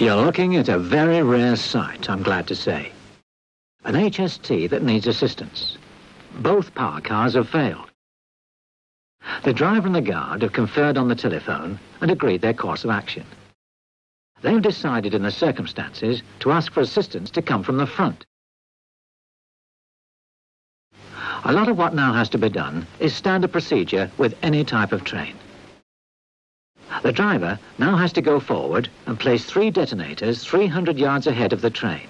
You're looking at a very rare sight, I'm glad to say. An HST that needs assistance. Both power cars have failed. The driver and the guard have conferred on the telephone and agreed their course of action. They've decided in the circumstances to ask for assistance to come from the front. A lot of what now has to be done is standard procedure with any type of train. The driver now has to go forward and place 3 detonators 300 yards ahead of the train.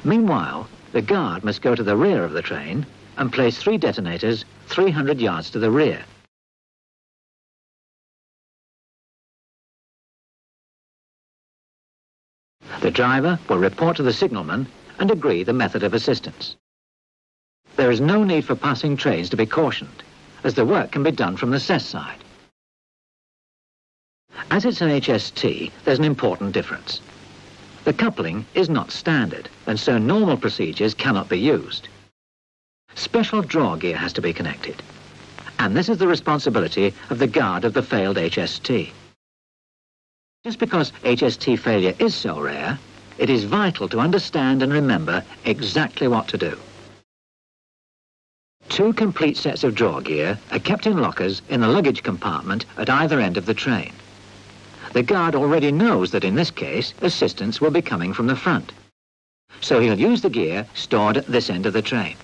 Meanwhile, the guard must go to the rear of the train and place 3 detonators 300 yards to the rear. The driver will report to the signalman and agree the method of assistance. There is no need for passing trains to be cautioned, as the work can be done from the cess side. As it's an HST, there's an important difference. The coupling is not standard, and so normal procedures cannot be used. Special draw gear has to be connected, and this is the responsibility of the guard of the failed HST. Just because HST failure is so rare, it is vital to understand and remember exactly what to do. 2 complete sets of draw gear are kept in lockers in the luggage compartment at either end of the train. The guard already knows that in this case, assistance will be coming from the front. So he'll use the gear stored at this end of the train.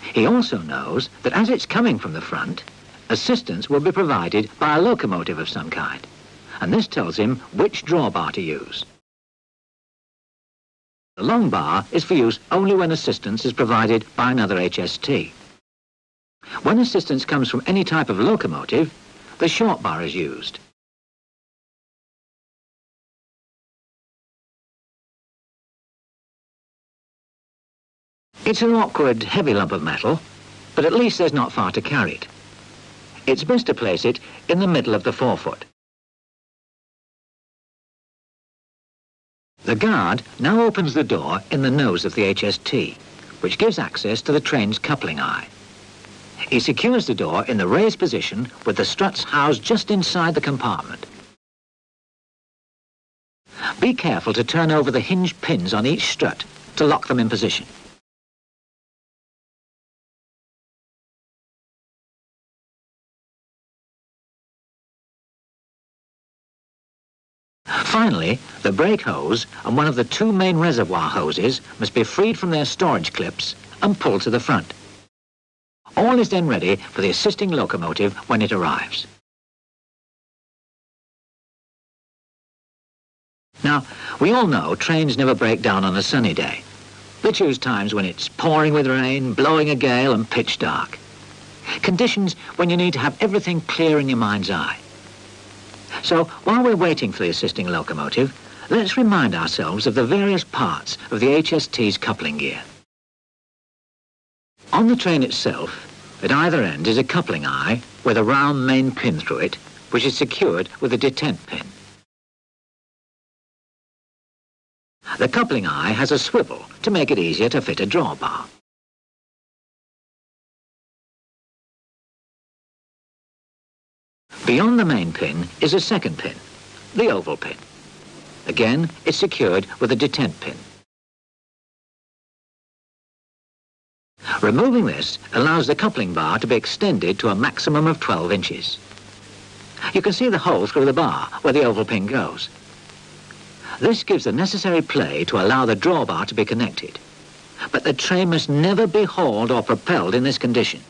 He also knows that as it's coming from the front, assistance will be provided by a locomotive of some kind. And this tells him which drawbar to use. The long bar is for use only when assistance is provided by another HST. When assistance comes from any type of locomotive, the short bar is used. It's an awkward, heavy lump of metal, but at least there's not far to carry it. It's best to place it in the middle of the forefoot. The guard now opens the door in the nose of the HST, which gives access to the train's coupling eye. He secures the door in the raised position with the struts housed just inside the compartment. Be careful to turn over the hinged pins on each strut to lock them in position. Finally, the brake hose and one of the 2 main reservoir hoses must be freed from their storage clips and pulled to the front. All is then ready for the assisting locomotive when it arrives. Now, we all know trains never break down on a sunny day. They choose times when it's pouring with rain, blowing a gale and pitch dark. Conditions when you need to have everything clear in your mind's eye. So, while we're waiting for the assisting locomotive, let's remind ourselves of the various parts of the HST's coupling gear. On the train itself, at either end is a coupling eye with a round main pin through it, which is secured with a detent pin. The coupling eye has a swivel to make it easier to fit a drawbar. Beyond the main pin is a second pin, the oval pin. Again, it's secured with a detent pin. Removing this allows the coupling bar to be extended to a maximum of 12 inches. You can see the hole through the bar where the oval pin goes. This gives the necessary play to allow the drawbar to be connected. But the train must never be hauled or propelled in this condition.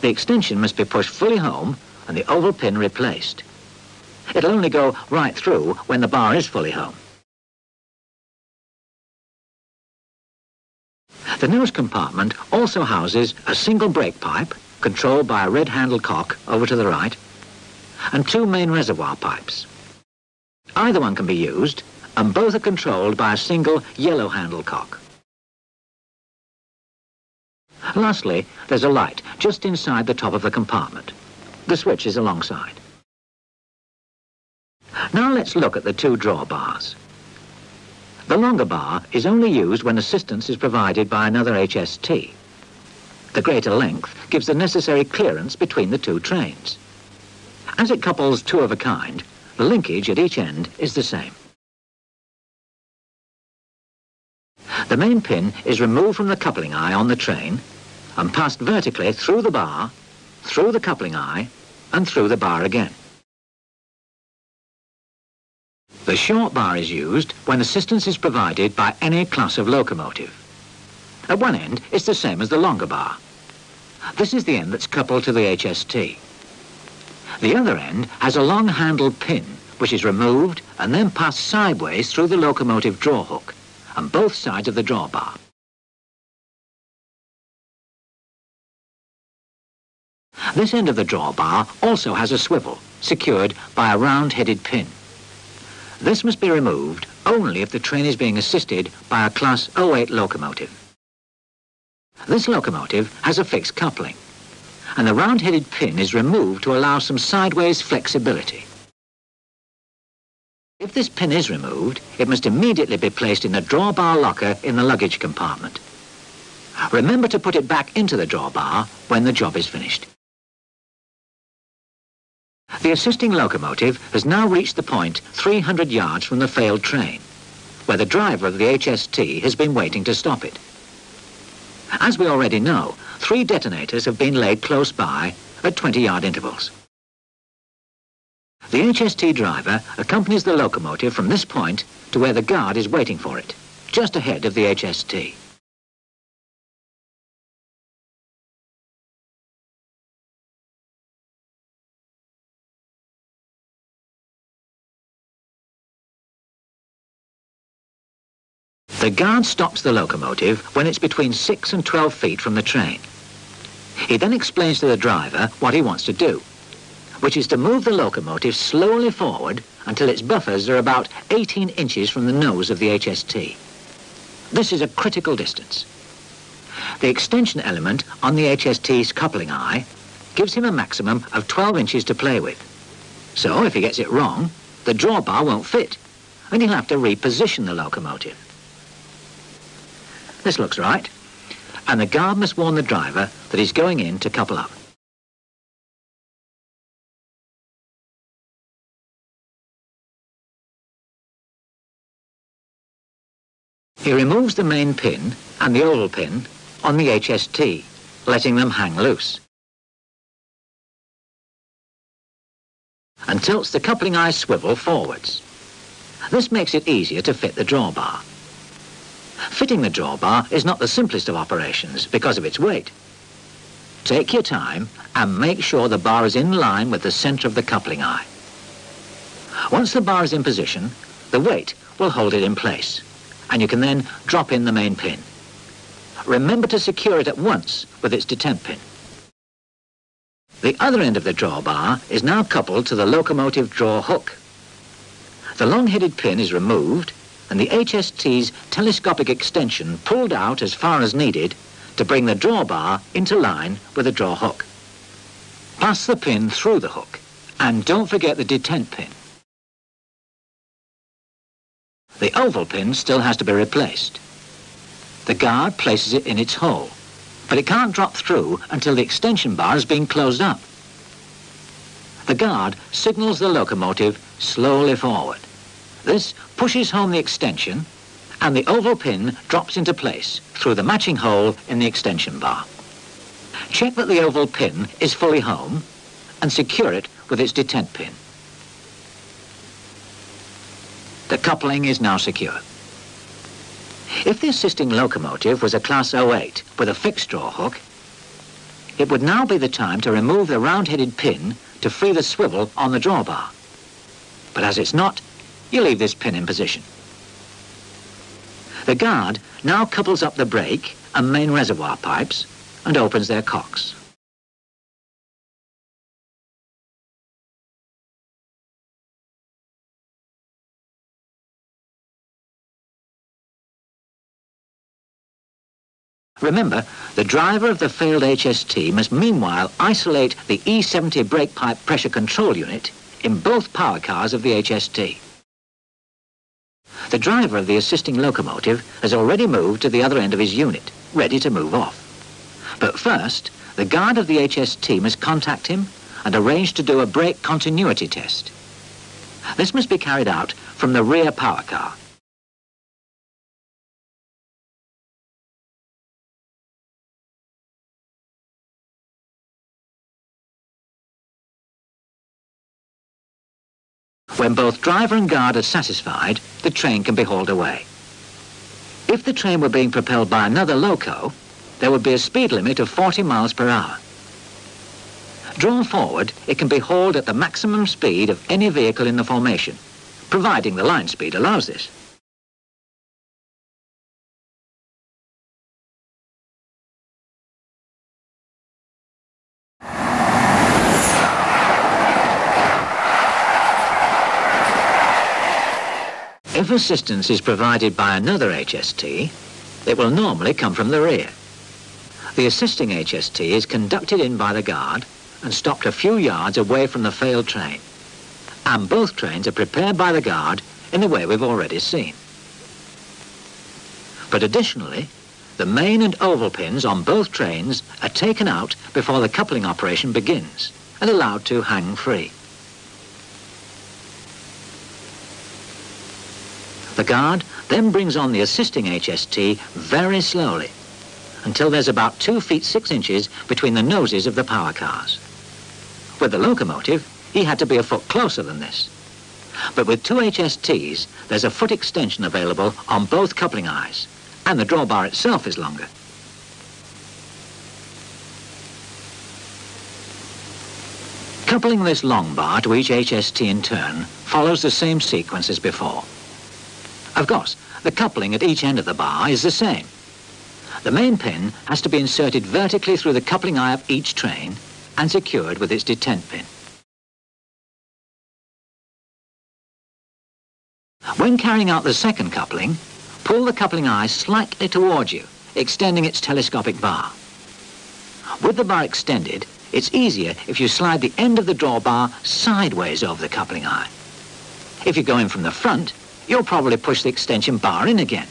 The extension must be pushed fully home and the oval pin replaced. It'll only go right through when the bar is fully home. The nose compartment also houses a single brake pipe, controlled by a red-handled cock over to the right, and 2 main reservoir pipes. Either one can be used, and both are controlled by a single yellow-handled cock. Lastly, there's a light just inside the top of the compartment. The switch is alongside. Now let's look at the 2 drawbars. The longer bar is only used when assistance is provided by another HST. The greater length gives the necessary clearance between the 2 trains. As it couples 2 of a kind, the linkage at each end is the same. The main pin is removed from the coupling eye on the train and passed vertically through the bar, through the coupling eye, and through the bar again. The short bar is used when assistance is provided by any class of locomotive. At one end, it's the same as the longer bar. This is the end that's coupled to the HST. The other end has a long-handled pin, which is removed and then passed sideways through the locomotive draw hook and both sides of the drawbar. This end of the drawbar also has a swivel, secured by a round-headed pin. This must be removed only if the train is being assisted by a Class 08 locomotive. This locomotive has a fixed coupling, and the round-headed pin is removed to allow some sideways flexibility. If this pin is removed, it must immediately be placed in the drawbar locker in the luggage compartment. Remember to put it back into the drawbar when the job is finished. The assisting locomotive has now reached the point 300 yards from the failed train, where the driver of the HST has been waiting to stop it. As we already know, 3 detonators have been laid close by at 20-yard intervals. The HST driver accompanies the locomotive from this point to where the guard is waiting for it, just ahead of the HST. The guard stops the locomotive when it's between 6 and 12 feet from the train. He then explains to the driver what he wants to do, which is to move the locomotive slowly forward until its buffers are about 18 inches from the nose of the HST. This is a critical distance. The extension element on the HST's coupling eye gives him a maximum of 12 inches to play with. So if he gets it wrong, the drawbar won't fit, and he'll have to reposition the locomotive. This looks right, and the guard must warn the driver that he's going in to couple up. He removes the main pin and the oval pin on the HST, letting them hang loose, and tilts the coupling eye swivel forwards. This makes it easier to fit the drawbar. Fitting the drawbar is not the simplest of operations because of its weight. Take your time and make sure the bar is in line with the centre of the coupling eye. Once the bar is in position, the weight will hold it in place, and you can then drop in the main pin. Remember to secure it at once with its detent pin. The other end of the drawbar is now coupled to the locomotive draw hook. The long-headed pin is removed and the HST's telescopic extension pulled out as far as needed to bring the drawbar into line with the draw hook. Pass the pin through the hook, and don't forget the detent pin. The oval pin still has to be replaced. The guard places it in its hole, but it can't drop through until the extension bar has been closed up. The guard signals the locomotive slowly forward. This pushes home the extension, and the oval pin drops into place through the matching hole in the extension bar. Check that the oval pin is fully home and secure it with its detent pin. The coupling is now secure. If the assisting locomotive was a Class 08 with a fixed draw hook, it would now be the time to remove the round-headed pin to free the swivel on the drawbar. But as it's not, you leave this pin in position. The guard now couples up the brake and main reservoir pipes and opens their cocks. Remember, the driver of the failed HST must meanwhile isolate the E70 brake pipe pressure control unit in both power cars of the HST. The driver of the assisting locomotive has already moved to the other end of his unit, ready to move off. But first, the guard of the HST must contact him and arrange to do a brake continuity test. This must be carried out from the rear power car. When both driver and guard are satisfied, the train can be hauled away. If the train were being propelled by another loco, there would be a speed limit of 40 miles per hour. Drawn forward, it can be hauled at the maximum speed of any vehicle in the formation, providing the line speed allows this. If assistance is provided by another HST, it will normally come from the rear. The assisting HST is conducted in by the guard and stopped a few yards away from the failed train. And both trains are prepared by the guard in the way we've already seen. But additionally, the main and oval pins on both trains are taken out before the coupling operation begins and allowed to hang free. The guard then brings on the assisting HST very slowly until there's about 2 feet 6 inches between the noses of the power cars. With the locomotive, he had to be a foot closer than this. But with 2 HSTs, there's a foot extension available on both coupling eyes, and the drawbar itself is longer. Coupling this long bar to each HST in turn follows the same sequence as before. Of course, the coupling at each end of the bar is the same. The main pin has to be inserted vertically through the coupling eye of each train and secured with its detent pin. When carrying out the second coupling, pull the coupling eye slightly towards you, extending its telescopic bar. With the bar extended, it's easier if you slide the end of the drawbar sideways over the coupling eye. If you go in from the front, you'll probably push the extension bar in again.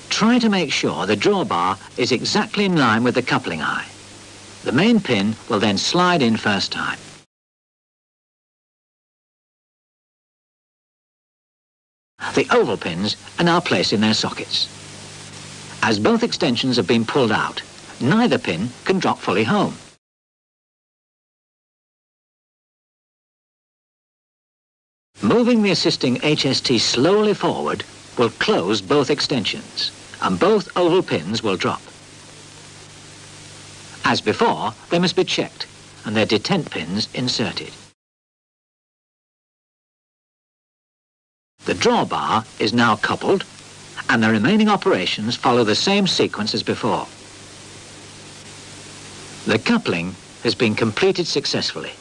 Try to make sure the drawbar is exactly in line with the coupling eye. The main pin will then slide in first time. The oval pins are now placed in their sockets. As both extensions have been pulled out, neither pin can drop fully home. Moving the assisting HST slowly forward will close both extensions, and both oval pins will drop. As before, they must be checked and their detent pins inserted. The drawbar is now coupled, and the remaining operations follow the same sequence as before. The coupling has been completed successfully.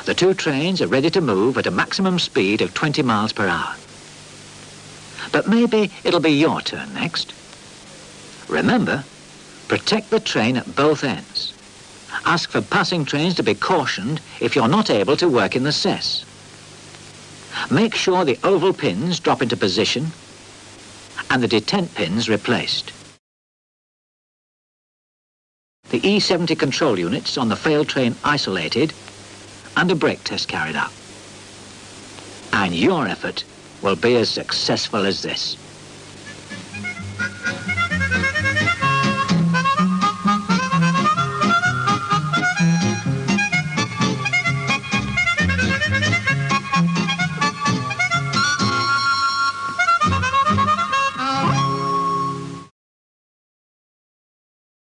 The 2 trains are ready to move at a maximum speed of 20 miles per hour. But maybe it'll be your turn next. Remember, protect the train at both ends. Ask for passing trains to be cautioned if you're not able to work in the cess. Make sure the oval pins drop into position and the detent pins replaced. The E-70 control units on the failed train isolated and a brake test carried out. And your effort will be as successful as this.